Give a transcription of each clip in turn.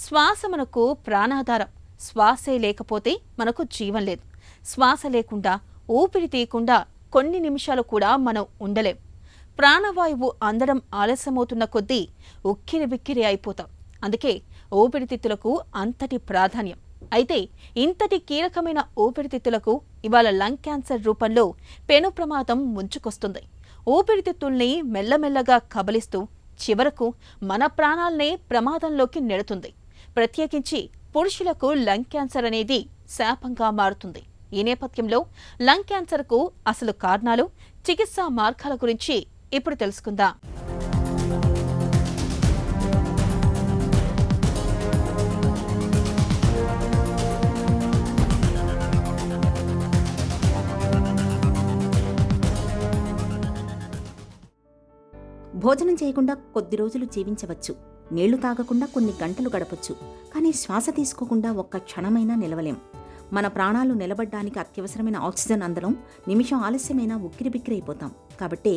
శ్వాస మనకు ప్రాణాధారం. శ్వాసే లేకపోతే మనకు జీవం లేదు. శ్వాస లేకుండా, ఊపిరి తీయకుండా కొన్ని నిమిషాలు కూడా మనం ఉండలేం. ప్రాణవాయువు అందడం ఆలస్యమవుతున్న కొద్దీ ఉక్కిరిబిక్కిరి అయిపోతాం. అందుకే ఊపిరితిత్తులకు అంతటి ప్రాధాన్యం. అయితే ఇంతటి కీలకమైన ఊపిరితిత్తులకు ఇవాళ లంగ్ క్యాన్సర్ రూపంలో పెను ప్రమాదం ముంచుకొస్తుంది. ఊపిరితిత్తుల్ని మెల్లమెల్లగా కబలిస్తూ చివరకు మన ప్రాణాలనే ప్రమాదంలోకి నెడుతుంది. ప్రత్యేకించి పురుషులకు లంగ్ క్యాన్సర్ అనేది శాపంగా మారుతుంది. ఈ నేపథ్యంలో లంగ్ క్యాన్సర్కు అసలు కారణాలు, చికిత్సా మార్గాల గురించి ఇప్పుడు తెలుసుకుందాం. భోజనం చేయకుండా కొద్ది రోజులు జీవించవచ్చు, నీళ్లు తాగకుండా కొన్ని గంటలు గడపచ్చు, కానీ శ్వాస తీసుకోకుండా ఒక్క క్షణమైనా నిలవలేం. మన ప్రాణాలు నిలబడ్డానికి అత్యవసరమైన ఆక్సిజన్ అందడం నిమిషం ఆలస్యమైనా ఉక్కిరిబిక్కిరైపోతాం. కాబట్టే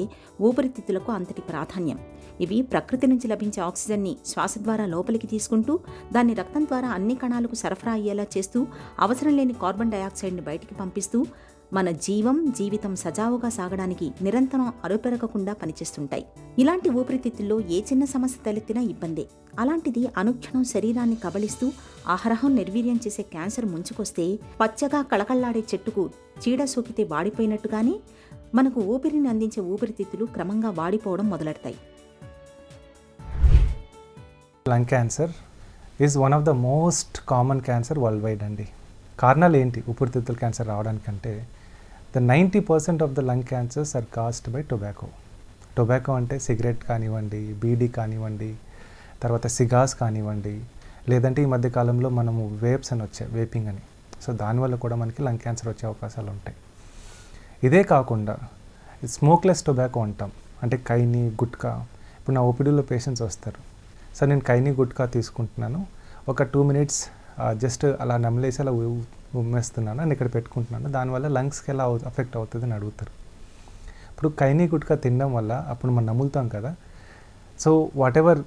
ఊపిరితిత్తులకు అంతటి ప్రాధాన్యం. ఇవి ప్రకృతి నుంచి లభించే ఆక్సిజన్ని శ్వాస ద్వారా లోపలికి తీసుకుంటూ దాన్ని రక్తం ద్వారా అన్ని కణాలకు సరఫరా అయ్యేలా చేస్తూ అవసరం లేని కార్బన్ డయాక్సైడ్ని బయటికి పంపిస్తూ మన జీవితం సజావుగా సాగడానికి నిరంతరం అరుపెరగకుండా పనిచేస్తుంటాయి. ఇలాంటి ఊపిరితిత్తుల్లో ఏ చిన్న సమస్య తలెత్తినా ఇబ్బందే. అలాంటిది అనుక్షణం శరీరాన్ని కబళిస్తూ ఆహారం నిర్వీర్యం చేసే క్యాన్సర్ ముంచుకొస్తే పచ్చగా కళకళ్లాడే చెట్టుకు చీడ సోకితే వాడిపోయినట్టుగానే మనకు ఊపిరిని అందించే ఊపిరితిత్తులు క్రమంగా వాడిపోవడం మొదలెడతాయి. Lung cancer is one of the most common cancer worldwide అండి. కారణాలు ఏంటి ఊపిరితిత్తుల క్యాన్సర్ రావడానికంటే the 90% of the lung cancers are caused by tobacco. Tobacco అంటే సిగరెట్ కానివ్వండి, బీడీ కానివ్వండి, తర్వాత సిగార్స్ కానివ్వండి, లేదంటే ఈ మధ్యకాలంలో మనము వేప్స్ అని వచ్చాయి, వేపింగ్ అని. సో దానివల్ల కూడా మనకి లంగ్ క్యాన్సర్ వచ్చే అవకాశాలు ఉంటాయి. ఇదే కాకుండా స్మోక్లెస్ టొబాకో అంటాం, అంటే కైని, గుట్కా. ఇప్పుడు నా ఓపీడీలో పేషెంట్స్ వస్తారు, సో నేను కైని, గుట్కా తీసుకుంటున్నాను, ఒక 2 minutes జస్ట్ అలా నమ్మలేసి అలా ఉమ్మేస్తున్నాను, నేను ఇక్కడ పెట్టుకుంటున్నాను, దానివల్ల లంగ్స్కి ఎలా అఫెక్ట్ అవుతుంది అని అడుగుతారు. ఇప్పుడు కైని, గుట్కా తినడం వల్ల అప్పుడు మనం నమ్ములుతాం కదా, సో వాట్ ఎవర్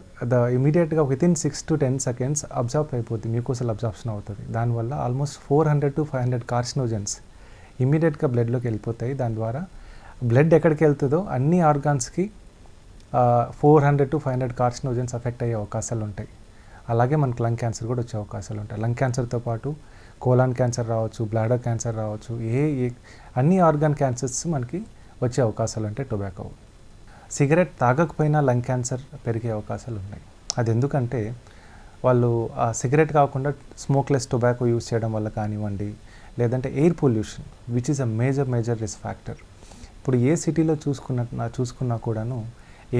ఇమీడియట్గా వితిన్ 6 to 10 seconds అబ్జార్బ్ అయిపోతుంది, మ్యూకోసల్ అబ్జార్ప్షన్ అవుతుంది. దానివల్ల ఆల్మోస్ట్ 400 to 500 కార్సినోజన్స్ ఇమీడియట్గా బ్లడ్లోకి వెళ్ళిపోతాయి. దాని ద్వారా బ్లడ్ ఎక్కడికి వెళ్తుందో అన్ని ఆర్గాన్స్కి 400 to 500 కార్సినోజన్స్ అఫెక్ట్ అయ్యే అవకాశాలు ఉంటాయి. అలాగే మనకు లంగ్ క్యాన్సర్ కూడా వచ్చే అవకాశాలు ఉంటాయి. లంగ్ క్యాన్సర్తో పాటు కోలాన్ క్యాన్సర్ రావచ్చు, బ్లాడర్ క్యాన్సర్ రావచ్చు, అన్ని ఆర్గాన్ క్యాన్సర్స్ మనకి వచ్చే అవకాశాలు ఉంటాయి టొబాకో. సిగరెట్ తాగకపోయినా లంగ్ క్యాన్సర్ పెరిగే అవకాశాలు ఉన్నాయి. అది ఎందుకంటే వాళ్ళు ఆ సిగరెట్ కాకుండా స్మోక్లెస్ టొబాకో యూస్ చేయడం వల్ల కానివ్వండి, లేదంటే air pollution which is a major risk factor. ఇప్పుడు ఏ సిటీలో చూసుకున్నా కూడాను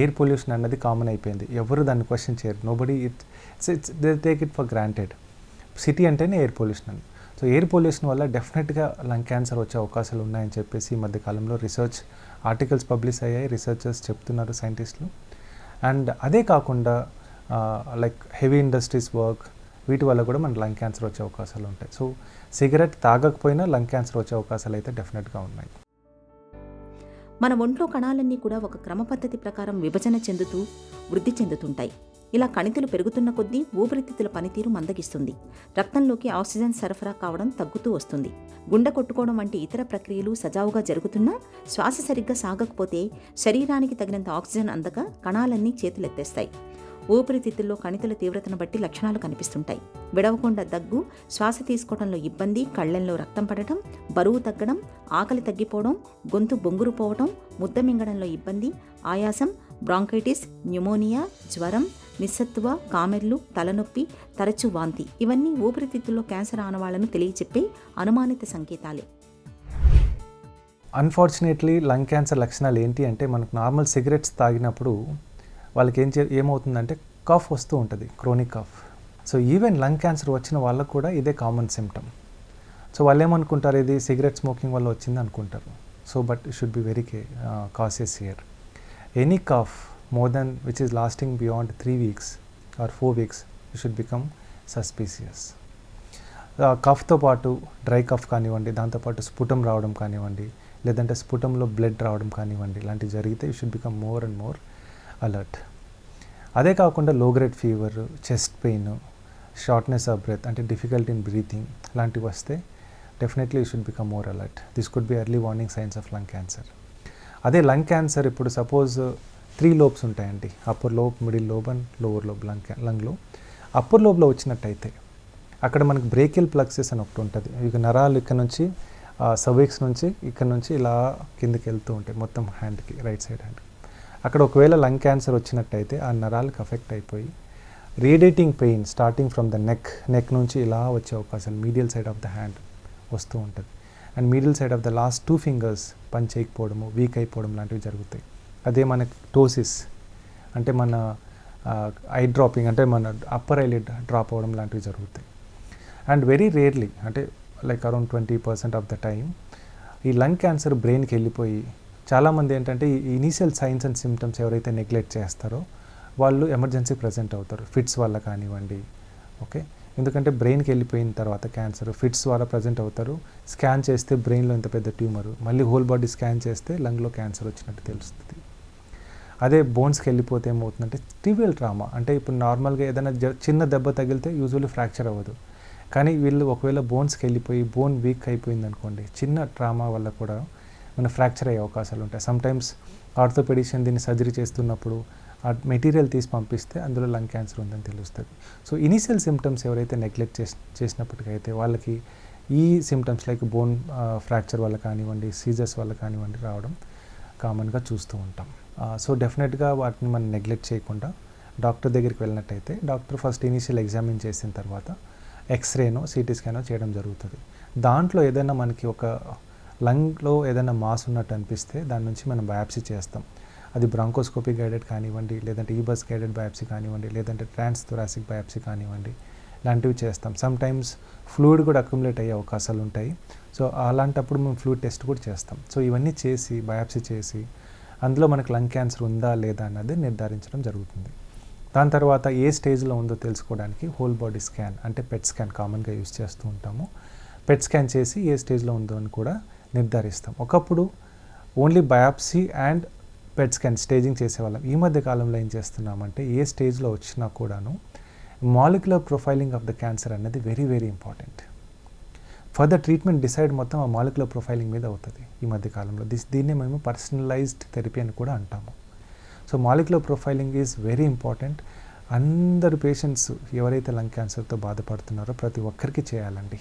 ఎయిర్ పొల్యూషన్ అన్నది కామన్ అయిపోయింది. ఎవరు దాన్ని క్వశ్చన్ చేయరు. Nobody they take it for granted. City అంటేనే ఎయిర్ పొల్యూషన్ అని. సో ఎయిర్ పొల్యూషన్ వల్ల డెఫినెట్గా లంగ్ క్యాన్సర్ వచ్చే అవకాశాలు ఉన్నాయని చెప్పేసి ఈ మధ్యకాలంలో రీసెర్చ్ ఆర్టికల్స్ పబ్లిష్ అయ్యాయి, రీసెర్చర్స్ చెప్తున్నారు, సైంటిస్టులు. అండ్ అదే కాకుండా లైక్ హెవీ ఇండస్ట్రీస్ వర్క్, వీటి వల్ల కూడా మన లంగ్ క్యాన్సర్ వచ్చే అవకాశాలు ఉంటాయి. సో సిగరెట్ తాగకపోయినా లంగ్ క్యాన్సర్ వచ్చే అవకాశాలు అయితే డెఫినెట్గా ఉన్నాయి. మన ఒంట్లో కణాలన్నీ కూడా ఒక క్రమ పద్ధతి ప్రకారం విభజన చెందుతూ వృద్ధి చెందుతుంటాయి. ఇలా కణితులు పెరుగుతున్న కొద్దీ ఊపిరితిత్తుల పనితీరు మందగిస్తుంది. రక్తంలోకి ఆక్సిజన్ సరఫరా కావడం తగ్గుతూ వస్తుంది. గుండె కొట్టుకోవడం వంటి ఇతర ప్రక్రియలు సజావుగా జరుగుతున్నా శ్వాస సరిగ్గా సాగకపోతే శరీరానికి తగినంత ఆక్సిజన్ అందక కణాలన్నీ చేతులెత్తేస్తాయి. ఊపిరితిత్తుల్లో కణితుల తీవ్రతను బట్టి లక్షణాలు కనిపిస్తుంటాయి. విడవకుండా దగ్గు, శ్వాస తీసుకోవడంలో ఇబ్బంది, కళ్లెంలో రక్తం పడటం, బరువు తగ్గడం, ఆకలి తగ్గిపోవడం, గొంతు బొంగురు పోవడం, ముద్ద మింగడంలో ఇబ్బంది, ఆయాసం, బ్రాంకైటిస్, న్యూమోనియా, జ్వరం, నిస్సత్తువ, కామెర్లు, తలనొప్పి, తరచు వాంతి ఇవన్నీ ఊపిరితిత్తుల్లో క్యాన్సర్ ఆనవాళ్లను తెలియచెప్పే అనుమానిత సంకేతాలే. అన్ఫార్చునేట్లీ లంగ్ క్యాన్సర్ లక్షణాలు ఏంటి అంటే, మనకు నార్మల్ సిగరెట్స్ తాగినప్పుడు వాళ్ళకి ఏమవుతుందంటే కాఫ్ వస్తూ ఉంటుంది, chronic cough. So even lung cancer వచ్చిన వాళ్ళకు కూడా ఇదే కామన్ సిమ్టమ్. సో వాళ్ళు ఏమనుకుంటారు, ఇది సిగరెట్ స్మోకింగ్ వల్ల వచ్చింది అనుకుంటారు. So but you should be very cautious here. Any cough more than which is lasting beyond 3 weeks or 4 weeks you should become suspicious. కఫ్తో పాటు డ్రై కఫ్ కానివ్వండి, దాంతోపాటు స్ఫుటం రావడం కానివ్వండి, లేదంటే స్ఫుటంలో బ్లడ్ రావడం కానివ్వండి, ఇలాంటివి జరిగితే you should become more and more alert. అదే కాకుండా low grade fever, chest pain, shortness of breath అంటే డిఫికల్టీ ఇన్ బ్రీతింగ్ లాంటివి వస్తే definitely you should become more alert. This could be early warning signs of lung cancer. అదే lung cancer ఇప్పుడు suppose 3 lobes ఉంటాయండి, upper lobe, middle lobe and lower lobe లంగ్లో. Upper లోబ్లో వచ్చినట్టయితే అక్కడ మనకు బ్రేకియల్ ప్లక్సెస్ అని ఒకటి ఉంటుంది. ఇక నరాలు ఇక్కడ నుంచి సర్విక్స్ నుంచి ఇక్కడ నుంచి ఇలా కిందకి వెళ్తూ ఉంటాయి మొత్తం హ్యాండ్కి, రైట్ సైడ్ హ్యాండ్. అక్కడ ఒకవేళ లంగ్ క్యాన్సర్ వచ్చినట్టయితే ఆ నరాలకు అఫెక్ట్ అయిపోయి radiating pain starting from the neck నుంచి ఇలా వచ్చే అవకాశాలు medial side of the hand వస్తూ ఉంటుంది. And medial side of the last 2 fingers పని చేయకపోవడము, వీక్ అయిపోవడం లాంటివి జరుగుతాయి. అదే మనకి టోసిస్ అంటే మన ఐ డ్రాపింగ్ అంటే మన అప్పర్ ఐలిడ్ డ్రాప్ అవ్వడం లాంటివి జరుగుతాయి. అండ్ వెరీ రేర్లీ అంటే like around 20% of the time ఈ లంగ్ క్యాన్సర్ బ్రెయిన్కి వెళ్ళిపోయి చాలామంది ఏంటంటే ఈ ఇనీషియల్ సైన్స్ అండ్ సిమ్టమ్స్ ఎవరైతే నెగ్లెక్ట్ చేస్తారో వాళ్ళు ఎమర్జెన్సీ ప్రజెంట్ అవుతారు, ఫిట్స్ వల్ల కానివ్వండి. ఓకే, ఎందుకంటే బ్రెయిన్కి వెళ్ళిపోయిన తర్వాత క్యాన్సర్ ఫిట్స్ ద్వారా ప్రజెంట్ అవుతారు. స్కాన్ చేస్తే బ్రెయిన్లో ఇంత పెద్ద ట్యూమరు, మళ్ళీ హోల్ బాడీ స్కాన్ చేస్తే లంగ్లో క్యాన్సర్ వచ్చినట్టు తెలుస్తుంది. అదే బోన్స్కి వెళ్ళిపోతే ఏమవుతుందంటే ట్రివియల్ ట్రామా అంటే ఇప్పుడు నార్మల్గా ఏదైనా చిన్న దెబ్బ తగిలితే యూజువల్లీ ఫ్రాక్చర్ అవ్వదు. కానీ వీళ్ళు ఒకవేళ బోన్స్కి వెళ్ళిపోయి బోన్ వీక్ అయిపోయింది అనుకోండి, చిన్న ట్రామా వల్ల కూడా మన ఫ్రాక్చర్ అయ్యే అవకాశాలు ఉంటాయి. సమ్టైమ్స్ ఆర్థోపెడిషియన్ దీన్ని సర్జరీ చేస్తున్నప్పుడు ఆ మెటీరియల్ తీసి పంపిస్తే అందులో లంగ్ క్యాన్సర్ ఉందని తెలుస్తుంది. సో ఇనీషియల్ సిమ్టమ్స్ ఎవరైతే నెగ్లెక్ట్ చేసినప్పటికైతే వాళ్ళకి ఈ సిమ్టమ్స్ లైక్ బోన్ ఫ్రాక్చర్ వల్ల కానివ్వండి, సీజర్స్ వల్ల కానివ్వండి రావడం కామన్గా చూస్తూ ఉంటాం. సో డెఫినెట్గా వాటిని మనం నెగ్లెక్ట్ చేయకుండా డాక్టర్ దగ్గరికి వెళ్ళినట్టయితే డాక్టర్ ఫస్ట్ ఇనీషియల్ ఎగ్జామిన్ చేసిన తర్వాత ఎక్స్రేనో సిటీ స్కానో చేయడం జరుగుతుంది. దాంట్లో ఏదైనా మనకి ఒక లంగ్లో ఏదైనా మాస్ ఉన్నట్టు అనిపిస్తే దాని నుంచి మనం బయాప్సీ చేస్తాం. అది బ్రాంకోస్కోపీ గైడెడ్ కానివ్వండి, లేదంటే ఈబస్ గైడెడ్ బయాప్సీ కానివ్వండి, లేదంటే ట్రాన్స్ థొరాసిక్ బయాప్సీ కానివ్వండి, ఇలాంటివి చేస్తాం. సమ్ టైమ్స్ ఫ్లూయిడ్ కూడా అక్యుములేట్ అయ్యే అవకాశాలు ఉంటాయి. సో అలాంటప్పుడు మేము ఫ్లూయిడ్ టెస్ట్ కూడా చేస్తాం. సో ఇవన్నీ చేసి బయాప్సీ చేసి అందులో మనకు లంగ్ క్యాన్సర్ ఉందా లేదా అన్నది నిర్ధారించడం జరుగుతుంది. దాని తర్వాత ఏ స్టేజ్లో ఉందో తెలుసుకోవడానికి హోల్ బాడీ స్కాన్ అంటే పెట్ స్కాన్ కామన్గా యూజ్ చేస్తూ ఉంటాము. పెట్ స్కాన్ చేసి ఏ స్టేజ్లో ఉందో అని కూడా నిర్ధారిస్తాం. ఒకప్పుడు only biopsy and PET scan staging చేసేవాళ్ళం. ఈ మధ్య కాలంలో ఏం చేస్తున్నామంటే ఏ స్టేజ్లో వచ్చినా కూడాను molecular profiling of the cancer అనేది very very important. Further treatment decide మొత్తం ఆ మాలిక్యులర్ ప్రొఫైలింగ్ మీద అవుతుంది ఈ మధ్య కాలంలో. దీన్నే మేము పర్సనలైజ్డ్ థెరపీ అని కూడా అంటాము. So molecular profiling is very important. అందరు పేషెంట్స్ ఎవరైతే లంగ్ క్యాన్సర్తో బాధపడుతున్నారో ప్రతి ఒక్కరికి చేయాలండి.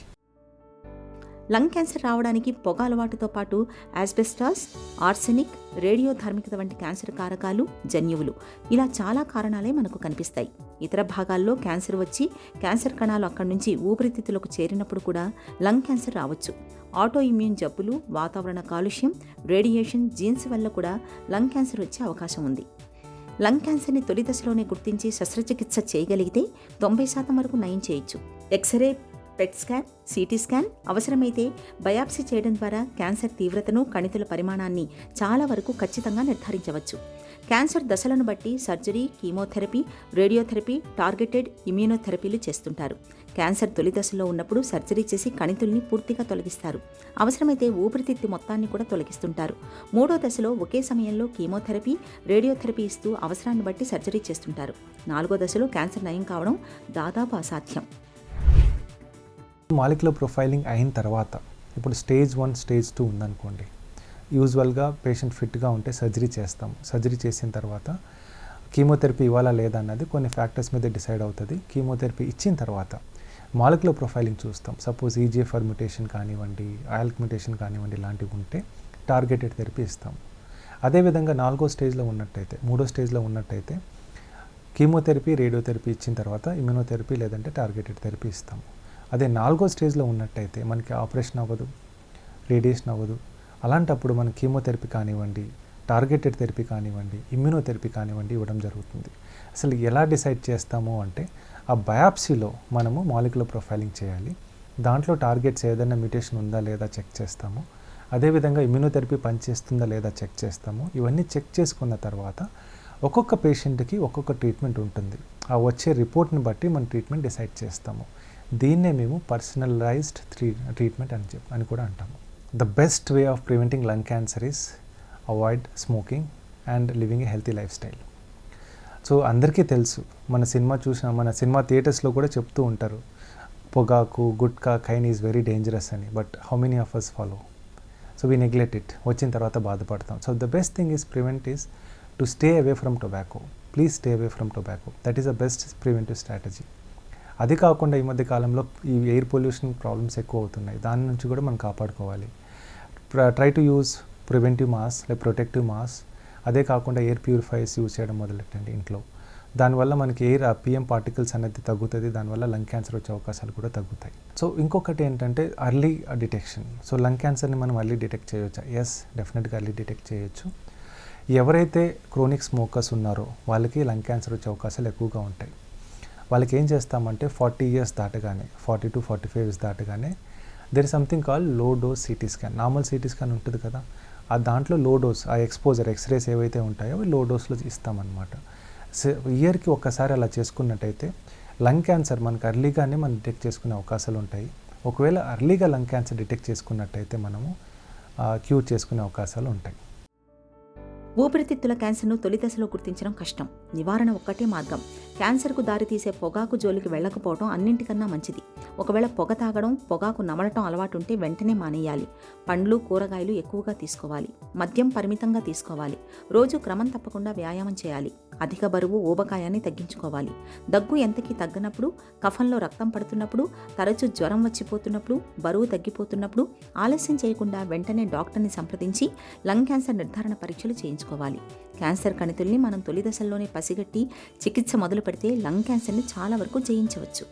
లంగ్ క్యాన్సర్ రావడానికి పొగ అలవాటుతో పాటు యాస్బెస్టాస్, ఆర్సెనిక్, రేడియోధార్మికత వంటి క్యాన్సర్ కారకాలు, జన్యువులు ఇలా చాలా కారణాలే మనకు కనిపిస్తాయి. ఇతర భాగాల్లో క్యాన్సర్ వచ్చి క్యాన్సర్ కణాలు అక్కడి నుంచి ఊపిరితిత్తులకు చేరినప్పుడు కూడా లంగ్ క్యాన్సర్ రావచ్చు. ఆటో ఇమ్యూన్ జబ్బులు, వాతావరణ కాలుష్యం, రేడియేషన్, జీన్స్ వల్ల కూడా లంగ్ క్యాన్సర్ వచ్చే అవకాశం ఉంది. లంగ్ క్యాన్సర్ని తొలి దశలోనే గుర్తించి శస్త్రచికిత్స చేయగలిగితే 90% వరకు నయం చేయొచ్చు. X-ray, PET scan, CT scan, అవసరమైతే బయాప్సీ చేయడం ద్వారా క్యాన్సర్ తీవ్రతను, కణితుల పరిమాణాన్ని చాలా వరకు ఖచ్చితంగా నిర్ధారించవచ్చు. క్యాన్సర్ దశలను బట్టి సర్జరీ, కీమోథెరపీ, రేడియోథెరపీ, టార్గెటెడ్ ఇమ్యూనోథెరపీలు చేస్తుంటారు. క్యాన్సర్ తొలి దశలో ఉన్నప్పుడు సర్జరీ చేసి కణితుల్ని పూర్తిగా తొలగిస్తారు. అవసరమైతే ఊపిరితిత్తు మొత్తాన్ని కూడా తొలగిస్తుంటారు. 3వ దశలో ఒకే సమయంలో కీమోథెరపీ, రేడియోథెరపీ ఇస్తూ అవసరాన్ని బట్టి సర్జరీ చేస్తుంటారు. 4వ దశలో క్యాన్సర్ నయం కావడం దాదాపు అసాధ్యం. మాలిక్యులర్ ప్రొఫైలింగ్ అయిన తర్వాత ఇప్పుడు స్టేజ్ 1, స్టేజ్ 2 ఉందనుకోండి. యూజువల్గా పేషెంట్ ఫిట్గా ఉంటే సర్జరీ చేస్తాం. సర్జరీ చేసిన తర్వాత కీమోథెరపీ ఇవ్వాలా లేదా అన్నది కొన్ని ఫ్యాక్టర్స్ మీద డిసైడ్ అవుతుంది. కీమోథెరపీ ఇచ్చిన తర్వాత మాలిక్యులర్ ప్రొఫైలింగ్ చూస్తాం. సపోజ్ ఈజీఎఫ్ఆర్ మ్యుటేషన్ కానివ్వండి, ఆల్క్ మ్యుటేషన్ కానివ్వండి, ఇలాంటివి ఉంటే టార్గెటెడ్ థెరపీ ఇస్తాం. అదేవిధంగా 4వ స్టేజ్లో ఉన్నట్టయితే, 3వ స్టేజ్లో ఉన్నట్టయితే కీమోథెరపీ, రేడియోథెరపీ ఇచ్చిన తర్వాత ఇమ్యూనోథెరపీ లేదంటే టార్గెటెడ్ థెరపీ ఇస్తాము. అదే 4వ స్టేజ్లో ఉన్నట్టయితే మనకి ఆపరేషన్ అవ్వదు, రేడియేషన్ అవ్వదు. అలాంటప్పుడు మనం కీమోథెరపీ కానివ్వండి, టార్గెటెడ్ థెరపీ కానివ్వండి, ఇమ్యూనోథెరపీ కానివ్వండి ఇవ్వడం జరుగుతుంది. అసలు ఎలా డిసైడ్ చేస్తాము అంటే ఆ బయాప్సీలో మనము మాలిక్యులర్ ప్రొఫైలింగ్ చేయాలి. దాంట్లో టార్గెట్స్ ఏదైనా మ్యుటేషన్ ఉందా లేదా చెక్ చేస్తాము. అదేవిధంగా ఇమ్యూనోథెరపీ పనిచేస్తుందా లేదా చెక్ చేస్తాము. ఇవన్నీ చెక్ చేసుకున్న తర్వాత ఒక్కొక్క పేషెంట్కి ఒక్కొక్క ట్రీట్మెంట్ ఉంటుంది. ఆ వచ్చే రిపోర్ట్ని బట్టి మనం ట్రీట్మెంట్ డిసైడ్ చేస్తాము. దీన్నే మేము పర్సనలైజ్డ్ ట్రీట్మెంట్ అని కూడా అంటాము. The best way of preventing lung cancer is avoid smoking and living a healthy lifestyle. So అందరికీ తెలుసు, మన సినిమా థియేటర్స్లో కూడా చెప్తూ ఉంటారు, పొగాకు, gutka, khaini is very dangerous అని. But how many of us follow? So we neglect it. వచ్చిన తర్వాత బాధపడతాం. So the best thing is prevent is to stay away from tobacco. Please stay away from tobacco. That is the best preventive strategy. అది కాకుండా ఈ మధ్య కాలంలో ఈ air pollution problems ఎక్కువ అవుతున్నాయి. దాని నుంచి కూడా మనం కాపాడుకోవాలి. Try to use preventive mask like protective mask. అదే కాకుండా ఎయిర్ ప్యూరిఫైర్స్ యూజ్ చేయడం మొదలెట్టండి ఇంట్లో. దానివల్ల మనకి ఎయిర్ పిఎం పార్టికల్స్ అనేది తగ్గుతుంది. దానివల్ల లంగ్ క్యాన్సర్ వచ్చే అవకాశాలు కూడా తగ్గుతాయి. సో ఇంకొకటి ఏంటంటే అర్లీ డిటెక్షన్. సో లంగ్ క్యాన్సర్ని మనం అర్లీ డిటెక్ట్ చేయొచ్చా? ఎస్, డెఫినెట్గా అర్లీ డిటెక్ట్ చేయొచ్చు. ఎవరైతే క్రోనిక్ స్మోకర్స్ ఉన్నారో వాళ్ళకి లంగ్ క్యాన్సర్ వచ్చే అవకాశాలు ఎక్కువగా ఉంటాయి. వాళ్ళకి ఏం చేస్తామంటే 40 years దాటగానే, 40 to 45 years దాటగానే there is something call low dose CT scan. Normal CT scan ఉంటుంది కదా, ఆ దాంట్లో లో డోస్, ఆ ఎక్స్పోజర్ ఎక్స్రేస్ ఏవైతే ఉంటాయో అవి లో డోస్లో ఇస్తామన్నమాట. ఇయర్కి ఒక్కసారి అలా చేసుకున్నట్టయితే లంగ్ క్యాన్సర్ మనకు అర్లీగానే మనం డిటెక్ట్ చేసుకునే అవకాశాలు ఉంటాయి. ఒకవేళ అర్లీగా లంగ్ క్యాన్సర్ డిటెక్ట్ చేసుకున్నట్టయితే మనము క్యూర్ చేసుకునే అవకాశాలు ఉంటాయి. ఊపిరితిత్తుల క్యాన్సర్ను తొలి దశలో గుర్తించడం కష్టం. నివారణ ఒక్కటే మార్గం. క్యాన్సర్కు దారితీసే పొగాకు జోలికి వెళ్ళకపోవడం అన్నింటికన్నా మంచిది. ఒకవేళ పొగ తాగడం, పొగాకు నమలటం అలవాటు ఉంటే వెంటనే మానేయాలి. పండ్లు, కూరగాయలు ఎక్కువగా తీసుకోవాలి. మద్యం పరిమితంగా తీసుకోవాలి. రోజు క్రమం తప్పకుండా వ్యాయామం చేయాలి. అధిక బరువు, ఊబకాయాన్ని తగ్గించుకోవాలి. దగ్గు ఎంతకీ తగ్గనప్పుడు, కఫంలో రక్తం పడుతున్నప్పుడు, తరచూ జ్వరం వచ్చిపోతున్నప్పుడు, బరువు తగ్గిపోతున్నప్పుడు ఆలస్యం చేయకుండా వెంటనే డాక్టర్ని సంప్రదించి లంగ్ క్యాన్సర్ నిర్ధారణ పరీక్షలు చేయించుకోవాలి. క్యాన్సర్ కణితుల్ని మనం తొలి దశల్లోనే పసిగట్టి చికిత్స మొదలు పెడితే లంగ్ క్యాన్సర్ని చాలా వరకు జయించవచ్చు.